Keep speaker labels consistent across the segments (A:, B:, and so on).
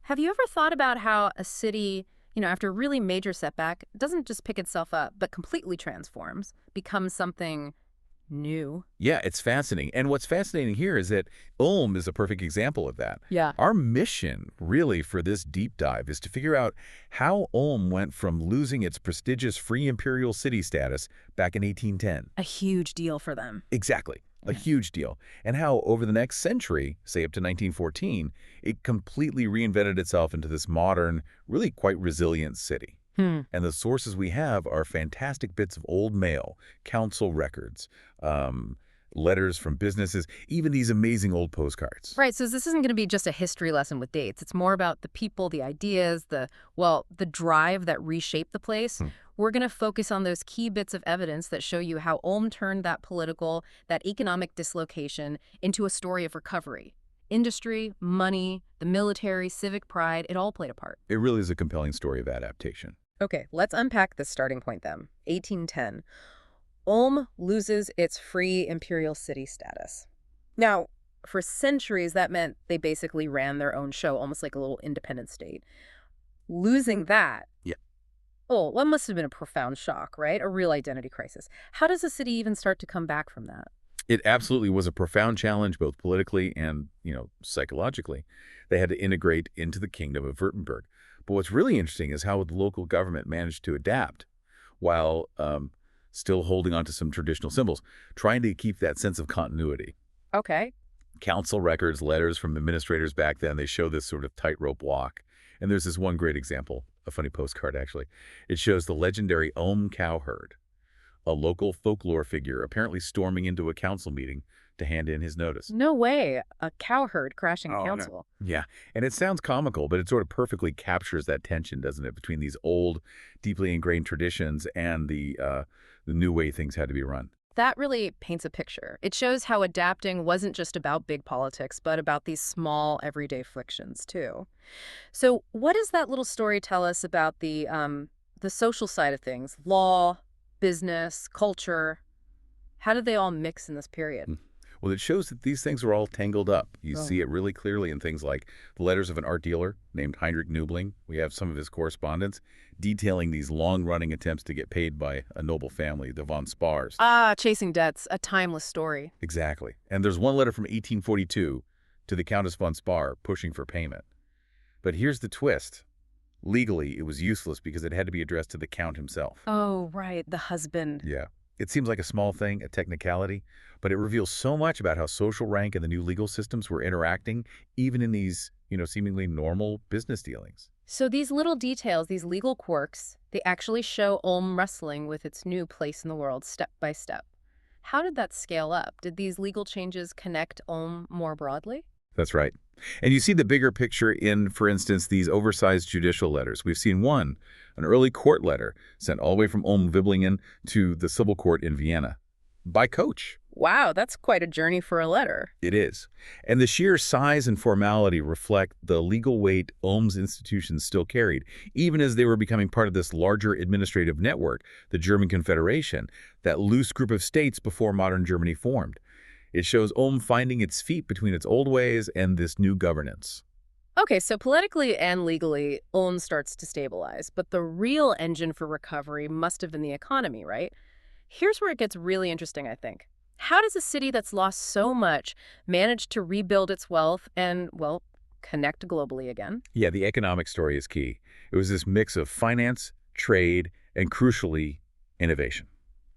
A: Have you ever thought about how a city, after a really major setback, doesn't just pick itself up, but completely transforms, becomes something new?
B: Yeah, it's fascinating. And what's fascinating here is that Ulm is a perfect example of that.
A: Yeah.
B: Our mission, really, for this deep dive is to figure out how Ulm went from losing its prestigious free imperial city status back in 1810.
A: A huge deal for them.
B: Exactly. A
A: Yeah.
B: huge deal. And how over the next century, say up to 1914, it completely reinvented itself into this modern, really quite resilient city.
A: Hmm.
B: And the sources we have are fantastic bits of old mail, council records, um, letters from businesses, even these amazing old postcards.
A: Right, so this isn't going to be just a history lesson with dates. It's more about the people, the ideas, the drive that reshaped the place.
B: Hmm.
A: We're going to focus on those key bits of evidence that show you how Ulm turned that political, that economic dislocation into a story of recovery. Industry, money, the military, civic pride, it all played a part.
B: It really is a compelling story of adaptation.
A: Okay, let's unpack this starting point then. 1810. Ulm loses its free imperial city status. Now, for centuries, that meant they basically ran their own show, almost like a little independent state. Losing that,
B: Yeah.
A: oh, that must have been a profound shock, right? A real identity crisis. How does a city even start to come back from that?
B: It absolutely was a profound challenge, both politically and, psychologically. They had to integrate into the kingdom of Württemberg. But what's really interesting is how the local government managed to adapt while still holding on to some traditional symbols, trying to keep that sense of continuity.
A: Okay.
B: Council records, letters from administrators back then, they show this sort of tightrope walk. And there's this one great example, a funny postcard actually. It shows the legendary Ulm cowherd, a local folklore figure apparently storming into a council meeting to hand in his notice.
A: No way. A cowherd crashing
B: Oh, no.
A: council.
B: Yeah, and it sounds comical, but it sort of perfectly captures that tension, doesn't it, between these old, deeply ingrained traditions and the new way things had to be run.
A: That really paints a picture. It shows how adapting wasn't just about big politics, but about these small, everyday frictions, too. So what does that little story tell us about the social side of things? Law, business, culture. How did they all mix in this period?
B: Well, it shows that these things are all tangled up. You
A: Oh.
B: see it really clearly in things like the letters of an art dealer named Heinrich Nubling. We have some of his correspondence detailing these long-running attempts to get paid by a noble family, the von Spars.
A: Ah, chasing debts, a timeless story.
B: Exactly. And there's one letter from 1842 to the Countess von Spar pushing for payment. But here's the twist. Legally, it was useless because it had to be addressed to the Count himself.
A: Oh, right, the husband.
B: Yeah. It seems like a small thing, a technicality, but it reveals so much about how social rank and the new legal systems were interacting, even in these, seemingly normal business dealings.
A: So these little details, these legal quirks, they actually show Ulm wrestling with its new place in the world step by step. How did that scale up? Did these legal changes connect Ulm more broadly?
B: That's right. And you see the bigger picture in, for instance, these oversized judicial letters. We've seen one, an early court letter sent all the way from Ulm-Wiblingen to the civil court in Vienna by coach.
A: Wow, that's quite a journey for a letter.
B: It is. And the sheer size and formality reflect the legal weight Ulm's institutions still carried, even as they were becoming part of this larger administrative network, the German Confederation, that loose group of states before modern Germany formed. It shows Ulm finding its feet between its old ways and this new governance.
A: Okay, so politically and legally, Ulm starts to stabilize, but the real engine for recovery must have been the economy, right? Here's where it gets really interesting, I think. How does a city that's lost so much manage to rebuild its wealth and, well, connect globally again?
B: Yeah, the economic story is key. It was this mix of finance, trade, and crucially, innovation.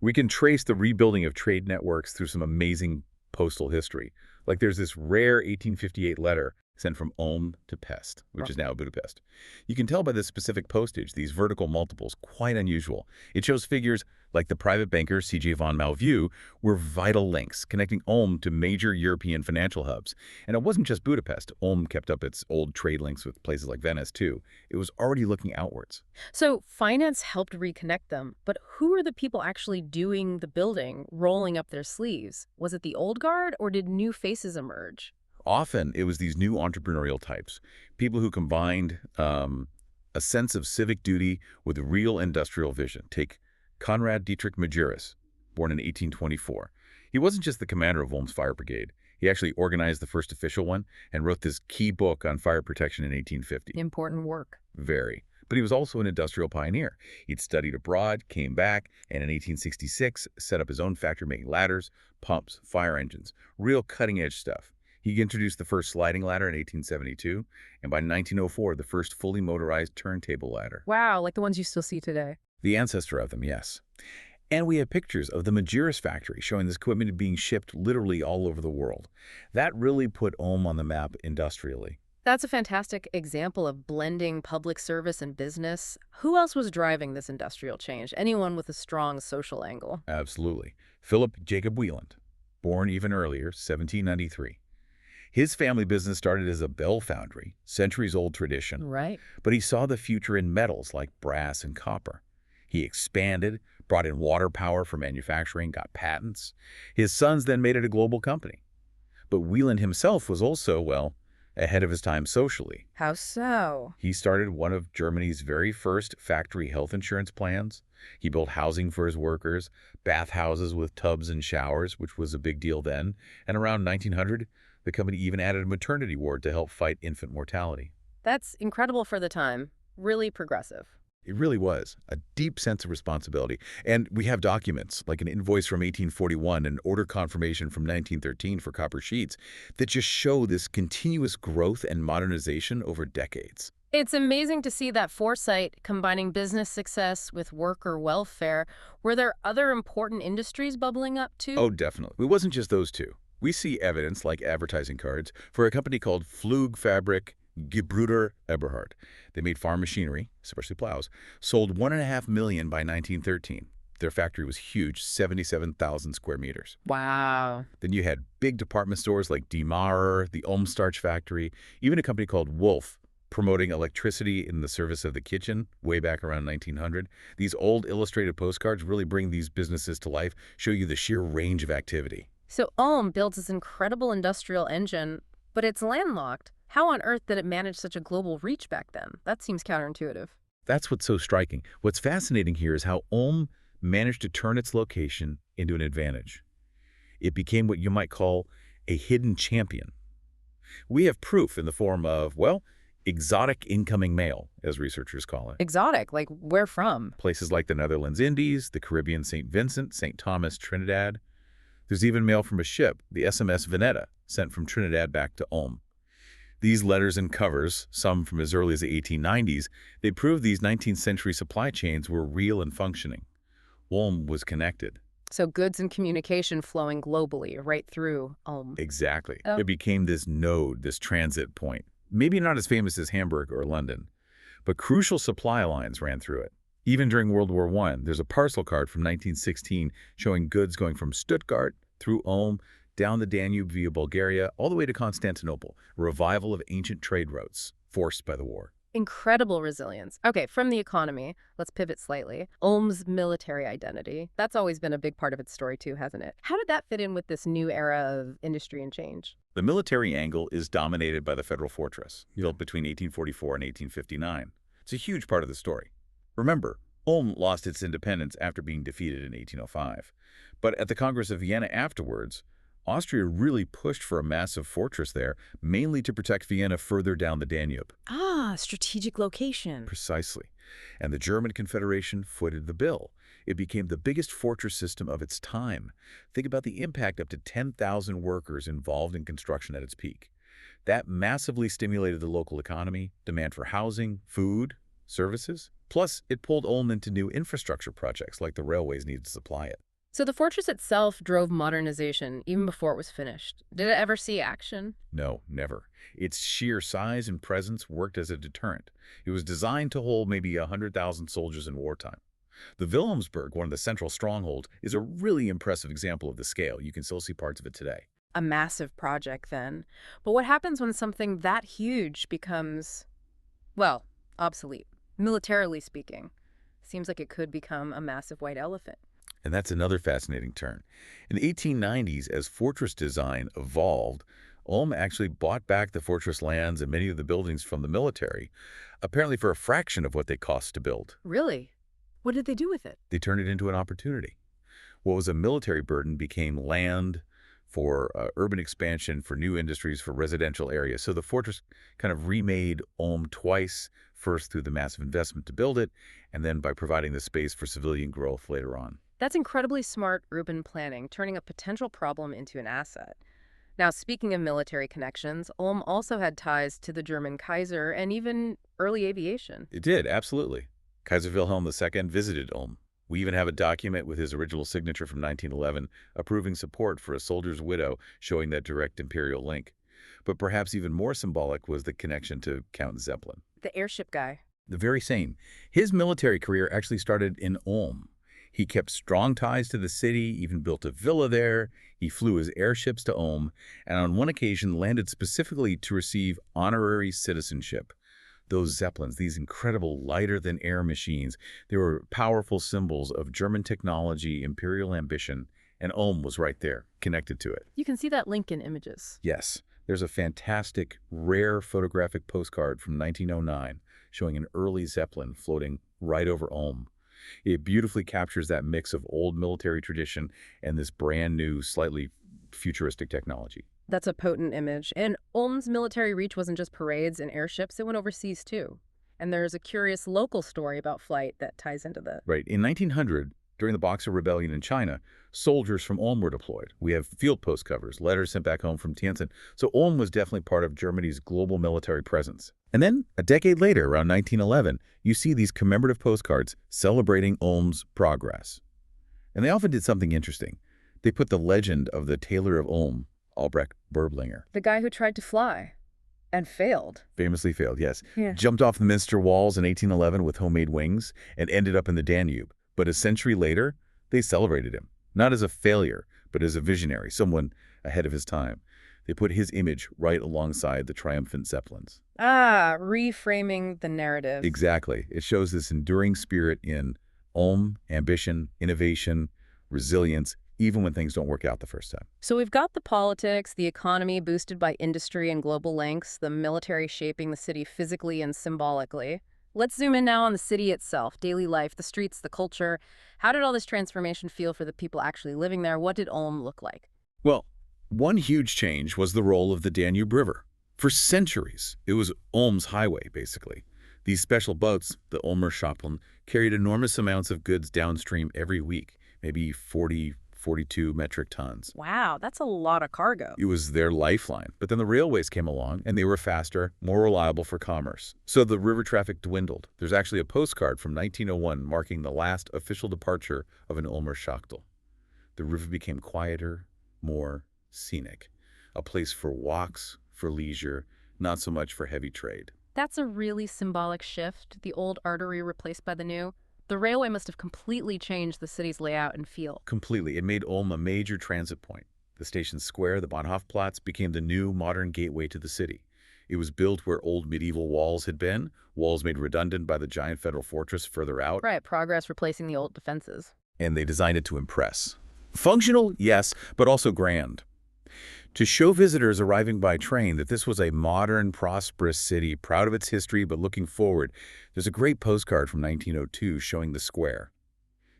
B: We can trace the rebuilding of trade networks through some amazing postal history. Like there's this rare 1858 letter sent from Ulm to Pest, which is now Budapest. You can tell by the specific postage, these vertical multiples, quite unusual. It shows figures like the private banker C.J. von Malvieu were vital links connecting Ulm to major European financial hubs. And it wasn't just Budapest. Ulm kept up its old trade links with places like Venice, too. It was already looking outwards.
A: So finance helped reconnect them, but who are the people actually doing the building, rolling up their sleeves? Was it the old guard, or did new faces emerge?
B: Often, it was these new entrepreneurial types, people who combined a sense of civic duty with real industrial vision. Take Konrad Dietrich Magirus, born in 1824. He wasn't just the commander of Ulm's fire brigade. He actually organized the first official one and wrote this key book on fire protection in 1850.
A: Important work.
B: Very. But he was also an industrial pioneer. He'd studied abroad, came back, and in 1866 set up his own factory making ladders, pumps, fire engines, real cutting-edge stuff. He introduced the first sliding ladder in 1872, and by 1904, the first fully motorized turntable ladder.
A: Wow, like the ones you still see today.
B: The ancestor of them, yes. And we have pictures of the Magirus factory showing this equipment being shipped literally all over the world. That really put Ulm on the map industrially.
A: That's a fantastic example of blending public service and business. Who else was driving this industrial change? Anyone with a strong social angle?
B: Absolutely. Philipp Jakob Wieland, born even earlier, 1793. His family business started as a bell foundry, centuries-old tradition.
A: Right.
B: But he saw the future in metals like brass and copper. He expanded, brought in water power for manufacturing, got patents. His sons then made it a global company. But Wieland himself was also, well, ahead of his time socially.
A: How so?
B: He started one of Germany's very first factory health insurance plans. He built housing for his workers, bathhouses with tubs and showers, which was a big deal then. And around 1900, the company even added a maternity ward to help fight infant mortality.
A: That's incredible for the time. Really progressive.
B: It really was a deep sense of responsibility. And we have documents, like an invoice from 1841 and order confirmation from 1913 for copper sheets, that just show this continuous growth and modernization over decades.
A: It's amazing to see that foresight combining business success with worker welfare. Were there other important industries bubbling up too?
B: Oh, definitely. It wasn't just those two. We see evidence, like advertising cards, for a company called Flugfabrik Gebruder Eberhard. They made farm machinery, especially plows, sold 1.5 million by 1913. Their factory was huge, 77,000 square meters.
A: Wow.
B: Then you had big department stores like Die Maurer, the Ulm Starch Factory, even a company called Wolf, promoting electricity in the service of the kitchen way back around 1900. These old illustrated postcards really bring these businesses to life, show you the sheer range of activity.
A: So Ulm builds this incredible industrial engine, but it's landlocked. How on earth did it manage such a global reach back then? That seems counterintuitive.
B: That's what's so striking. What's fascinating here is how Ulm managed to turn its location into an advantage. It became what you might call a hidden champion. We have proof in the form of, well, exotic incoming mail, as researchers call it.
A: Exotic? Like where from?
B: Places like the Netherlands Indies, the Caribbean St. Vincent, St. Thomas, Trinidad. There's even mail from a ship, the SMS Veneta, sent from Trinidad back to Ulm. These letters and covers, some from as early as the 1890s, they prove these 19th century supply chains were real and functioning. Ulm was connected.
A: So goods and communication flowing globally, right through Ulm.
B: Exactly.
A: Oh.
B: It became this node, this transit point. Maybe not as famous as Hamburg or London, but crucial supply lines ran through it. Even during World War I, there's a parcel card from 1916 showing goods going from Stuttgart through Ulm, down the Danube via Bulgaria, all the way to Constantinople, a revival of ancient trade routes forced by the war.
A: Incredible resilience. Okay, from the economy, let's pivot slightly. Ulm's military identity. That's always been a big part of its story too, hasn't it? How did that fit in with this new era of industry and change?
B: The military angle is dominated by the Federal Fortress, built between 1844 and 1859. It's a huge part of the story. Remember, Ulm lost its independence after being defeated in 1805. But at the Congress of Vienna afterwards, Austria really pushed for a massive fortress there, mainly to protect Vienna further down the Danube.
A: Ah, strategic location.
B: Precisely. And the German Confederation footed the bill. It became the biggest fortress system of its time. Think about the impact, up to 10,000 workers involved in construction at its peak. That massively stimulated the local economy, demand for housing, food, services. Plus, it pulled Ulm into new infrastructure projects like the railways needed to supply it.
A: So the fortress itself drove modernization even before it was finished. Did it ever see action?
B: No, never. Its sheer size and presence worked as a deterrent. It was designed to hold maybe 100,000 soldiers in wartime. The Wilhelmsburg, one of the central strongholds, is a really impressive example of the scale. You can still see parts of it today.
A: A massive project then. But what happens when something that huge becomes, well, obsolete? Militarily speaking, seems like it could become a massive white elephant.
B: And that's another fascinating turn. In the 1890s, as fortress design evolved, Ulm actually bought back the fortress lands and many of the buildings from the military, apparently for a fraction of what they cost to build.
A: Really? What did they do with it?
B: They turned it into an opportunity. What was a military burden became land, for urban expansion, for new industries, for residential areas. So the fortress kind of remade Ulm twice, first through the massive investment to build it, and then by providing the space for civilian growth later on.
A: That's incredibly smart urban planning, turning a potential problem into an asset. Now, speaking of military connections, Ulm also had ties to the German Kaiser and even early aviation.
B: It did, absolutely. Kaiser Wilhelm II visited Ulm. We even have a document with his original signature from 1911 approving support for a soldier's widow, showing that direct imperial link. But perhaps even more symbolic was the connection to Count Zeppelin.
A: The airship guy.
B: The very same. His military career actually started in Ulm. He kept strong ties to the city, even built a villa there. He flew his airships to Ulm, and on one occasion landed specifically to receive honorary citizenship. Those Zeppelins, these incredible lighter-than-air machines, they were powerful symbols of German technology, imperial ambition, and Ulm was right there, connected to it.
A: You can see that link in images.
B: Yes, there's a fantastic, rare photographic postcard from 1909 showing an early Zeppelin floating right over Ulm. It beautifully captures that mix of old military tradition and this brand new, slightly futuristic technology.
A: That's a potent image. And Ulm's military reach wasn't just parades and airships, it went overseas too. And there's a curious local story about flight that ties into that.
B: Right. In 1900, during the Boxer Rebellion in China, soldiers from Ulm were deployed. We have field post covers, letters sent back home from Tientsin. So Ulm was definitely part of Germany's global military presence. And then, a decade later, around 1911, you see these commemorative postcards celebrating Ulm's progress. And they often did something interesting. They put the legend of the Tailor of Ulm, Albrecht Berblinger.
A: The guy who tried to fly and failed.
B: Famously failed, yes.
A: Yeah.
B: Jumped off the Minster walls in 1811 with homemade wings and ended up in the Danube. But a century later, they celebrated him. Not as a failure, but as a visionary, someone ahead of his time. They put his image right alongside the triumphant Zeppelins.
A: Ah, reframing the narrative.
B: Exactly. It shows this enduring spirit in Ulm, ambition, innovation, resilience, even when things don't work out the first time.
A: So we've got the politics, the economy boosted by industry and global links, the military shaping the city physically and symbolically. Let's zoom in now on the city itself, daily life, the streets, the culture. How did all this transformation feel for the people actually living there? What did Ulm look like?
B: Well, one huge change was the role of the Danube River. For centuries, it was Ulm's highway, basically. These special boats, the Ulmer Zeppelin, carried enormous amounts of goods downstream every week, maybe 42 metric tons.
A: Wow, that's a lot of cargo.
B: It was their lifeline. But then the railways came along, and they were faster, more reliable for commerce. So the river traffic dwindled. There's actually a postcard from 1901 marking the last official departure of an Ulmer Schachtel. The river became quieter, more scenic. A place for walks, for leisure, not so much for heavy trade.
A: That's a really symbolic shift, the old artery replaced by the new. The railway must have completely changed the city's layout and feel.
B: Completely. It made Ulm a major transit point. The station square, the Bahnhofplatz, became the new modern gateway to the city. It was built where old medieval walls had been, walls made redundant by the giant federal fortress further out.
A: Right, progress replacing the old defenses.
B: And they designed it to impress. Functional, yes, but also grand. To show visitors arriving by train that this was a modern, prosperous city, proud of its history but looking forward, there's a great postcard from 1902 showing the square.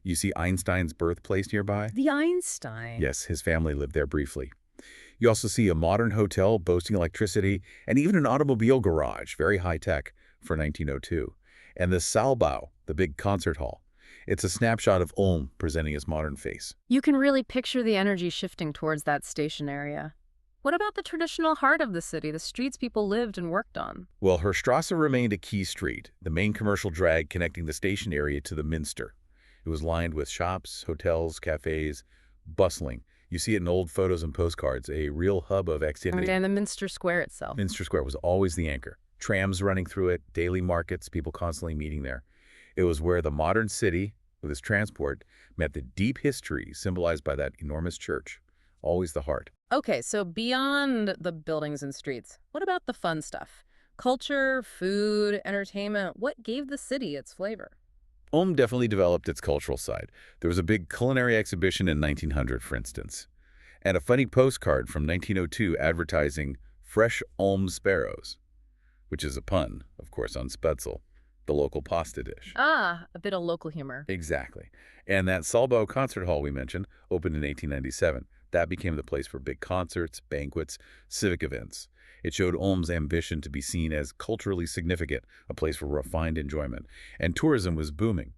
B: You see Einstein's birthplace nearby?
A: The Einstein.
B: Yes, his family lived there briefly. You also see a modern hotel boasting electricity and even an automobile garage, very high-tech, for 1902. And the Saalbau, the big concert hall. It's a snapshot of Ulm presenting its modern face.
A: You can really picture the energy shifting towards that station area. What about the traditional heart of the city, the streets people lived and worked on?
B: Well, Herstrasse remained a key street, the main commercial drag connecting the station area to the Minster. It was lined with shops, hotels, cafes, bustling. You see it in old photos and postcards, a real hub of activity.
A: And the Minster Square itself.
B: Minster Square was always the anchor. Trams running through it, daily markets, people constantly meeting there. It was where the modern city, with its transport, met the deep history symbolized by that enormous church. Always the heart.
A: Okay, so beyond the buildings and streets, what about the fun stuff? Culture, food, entertainment, what gave the city its flavor?
B: Ulm definitely developed its cultural side. There was a big culinary exhibition in 1900, for instance, and a funny postcard from 1902 advertising fresh Ulm sparrows, which is a pun, of course, on Spätzle, the local pasta dish.
A: Ah, a bit of local humor.
B: Exactly. And that Saalbau concert hall we mentioned opened in 1897. That became the place for big concerts, banquets, civic events. It showed Ulm's ambition to be seen as culturally significant, a place for refined enjoyment. And tourism was booming.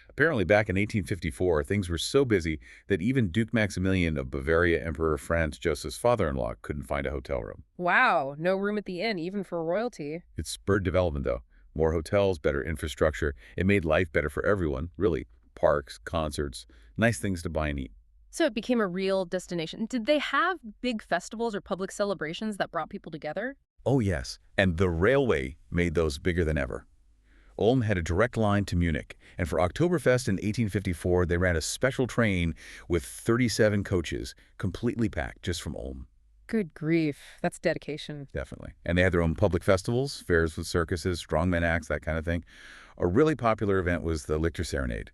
B: Apparently, back in 1854, things were so busy that even Duke Maximilian of Bavaria, Emperor Franz Joseph's father-in-law, couldn't find a hotel room.
A: Wow, no room at the inn, even for royalty.
B: It spurred development, though. More hotels, better infrastructure. It made life better for everyone, really. Parks, concerts, nice things to buy and eat.
A: So it became a real destination. Did they have big festivals or public celebrations that brought people together?
B: Oh, yes. And the railway made those bigger than ever. Ulm had a direct line to Munich, and for Oktoberfest in 1854, they ran a special train with 37 coaches, completely packed just from Ulm.
A: Good grief. That's dedication.
B: Definitely. And they had their own public festivals, fairs with circuses, strongman acts, that kind of thing. A really popular event was the Lichter Serenade.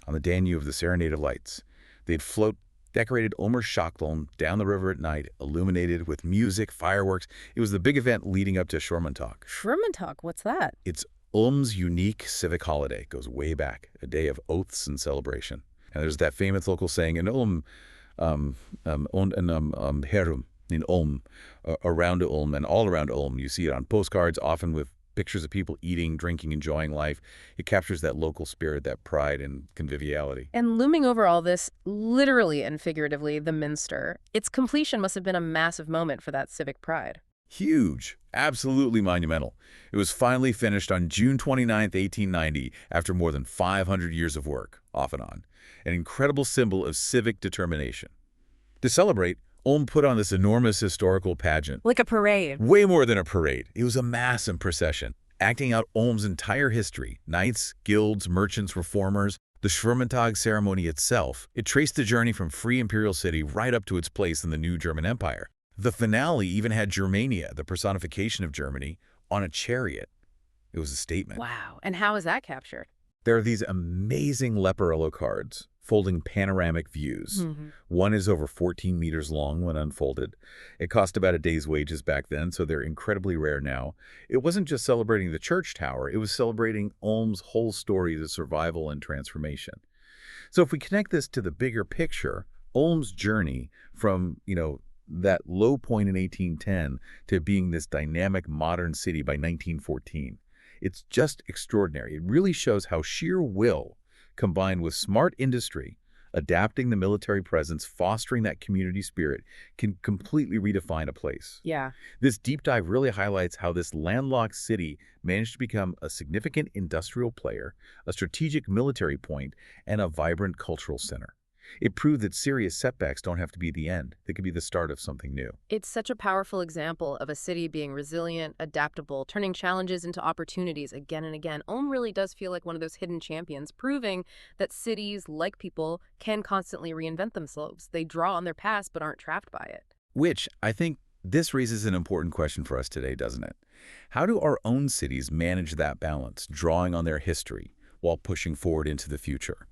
B: On the Danube, the Serenade of Lights. They'd float decorated Ulmer Schachteln down the river at night, illuminated with music, fireworks. It was the big event leading up to Schurmantag.
A: Schurmantag, what's that?
B: It's Ulm's unique civic holiday. It goes way back, a day of oaths and celebration. And there's that famous local saying in Ulm, Herum, in Ulm, around Ulm and all around Ulm. You see it on postcards, often with pictures of people eating, drinking, enjoying life. It captures that local spirit, that pride and conviviality.
A: And looming over all this, literally and figuratively, the Minster. Its completion must have been a massive moment for that civic pride.
B: Huge. Absolutely monumental. It was finally finished on June 29, 1890, after more than 500 years of work, off and on. An incredible symbol of civic determination. To celebrate, Ulm put on this enormous historical pageant.
A: Like a parade.
B: Way more than a parade. It was a massive procession, acting out Ulm's entire history. Knights, guilds, merchants, reformers, the Schurmantag ceremony itself. It traced the journey from free Imperial City right up to its place in the new German Empire. The finale even had Germania, the personification of Germany, on a chariot. It was a statement.
A: Wow. And how is that captured?
B: There are these amazing Leporello cards, folding panoramic views. One is over 14 meters long when unfolded. It cost about a day's wages back then, so they're incredibly rare now. It wasn't just celebrating the church tower, it was celebrating Ulm's whole story of survival and transformation. So if we connect this to the bigger picture, Ulm's journey from, that low point in 1810 to being this dynamic modern city by 1914. It's just extraordinary. It really shows how sheer will, combined with smart industry, adapting the military presence, fostering that community spirit, can completely redefine a place.
A: Yeah.
B: This deep dive really highlights how this landlocked city managed to become a significant industrial player, a strategic military point, and a vibrant cultural center. It proved that serious setbacks don't have to be the end. They could be the start of something new.
A: It's such a powerful example of a city being resilient, adaptable, turning challenges into opportunities again and again. Ulm really does feel like one of those hidden champions, proving that cities, like people, can constantly reinvent themselves. They draw on their past but aren't trapped by it.
B: Which, I think, this raises an important question for us today, doesn't it? How do our own cities manage that balance, drawing on their history while pushing forward into the future?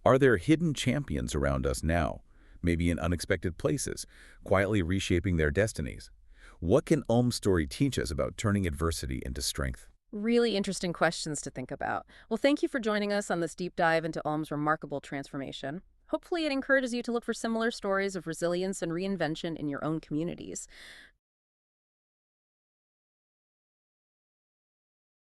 B: Are there hidden champions around us now, maybe in unexpected places, quietly reshaping their destinies? What can Ulm's story teach us about turning adversity into strength?
A: Really interesting questions to think about. Well, thank you for joining us on this deep dive into Ulm's remarkable transformation. Hopefully it encourages you to look for similar stories of resilience and reinvention in your own communities.